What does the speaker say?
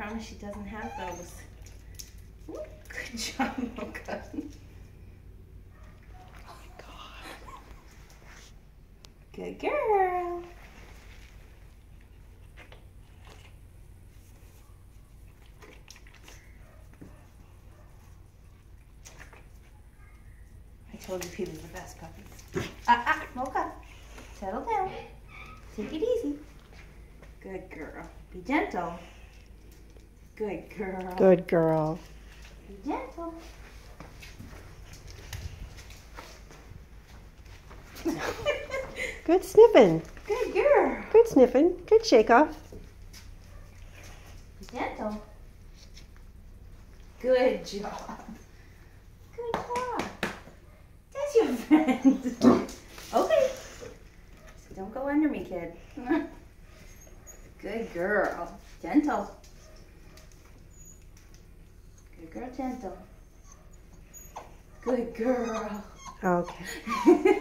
promise she doesn't have those. Ooh, good job, Mocha. Oh my God. Good girl. I told you he was the best puppy. Mocha. Settle down. Take it easy. Good girl. Be gentle. Good girl. Good girl. Be gentle. Good sniffing. Good girl. Good sniffing. Good shake off. Be gentle. Good job. Good job. That's your friend. Okay. So don't go under me, kid. Good girl. Gentle. Good girl, gentle. Good girl. Okay.